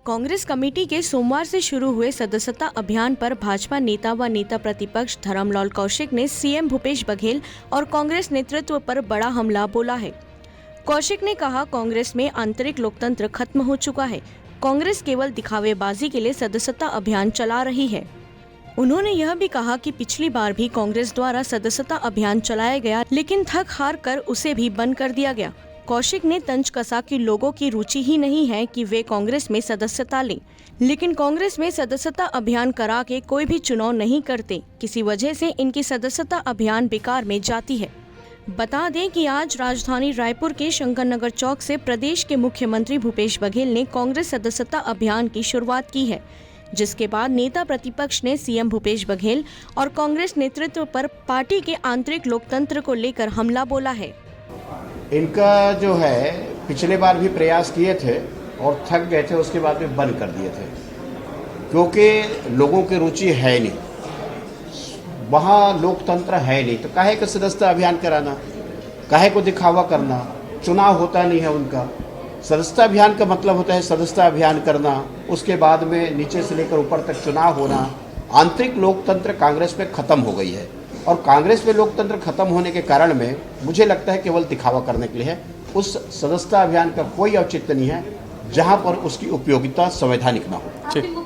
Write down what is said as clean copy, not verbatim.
Congress committee के सोमवार से शुरू हुए सदस्यता अभियान पर भाजपा नेता व नेता प्रतिपक्ष धर्मलाल कौशिक ने सीएम भूपेश बघेल और कांग्रेस नेतृत्व पर बड़ा हमला बोला है। कौशिक ने कहा, कांग्रेस में आंतरिक लोकतंत्र खत्म हो चुका है। कांग्रेस केवल दिखावेबाजी के लिए सदस्यता अभियान चला रही है। उन्होंने यह भी कहा कि पिछली बार भी कांग्रेस द्वारा सदस्यता अभियान चलाया गया, लेकिन थक हार कर उसे भी बंद कर दिया गया। कौशिक ने तंज कसा कि लोगों की रुचि ही नहीं है कि वे कांग्रेस में सदस्यता लें, लेकिन कांग्रेस में सदस्यता अभियान करा के कोई भी चुनाव नहीं करते। किसी वजह से इनकी सदस्यता अभियान बेकार में जाती है। बता दें कि आज राजधानी रायपुर के शंकर नगर चौक से प्रदेश के मुख्यमंत्री भूपेश बघेल ने कांग्रेस सदस्यता अभियान की शुरुआत की है, जिसके बाद नेता प्रतिपक्ष ने सीएम भूपेश बघेल और कांग्रेस नेतृत्व पर पार्टी के आंतरिक लोकतंत्र को लेकर हमला बोला है। इनका जो है पिछले बार भी प्रयास किए थे और थक गए थे, उसके बाद भी बंद कर दिए थे, क्योंकि लोगों की रुचि है नहीं, वहाँ लोकतंत्र है नहीं। तो काहे का सदस्यता अभियान कराना, काहे को दिखावा करना, चुनाव होता नहीं है उनका। सदस्यता अभियान का मतलब होता है सदस्यता अभियान करना, उसके बाद में नीचे से लेकर ऊपर तक चुनाव होना। आंतरिक लोकतंत्र कांग्रेस में खत्म हो गई है और कांग्रेस में लोकतंत्र खत्म होने के कारण में मुझे लगता है केवल दिखावा करने के लिए है। उस सदस्यता अभियान का कोई औचित्य नहीं है जहां पर उसकी उपयोगिता संवैधानिक ना हो।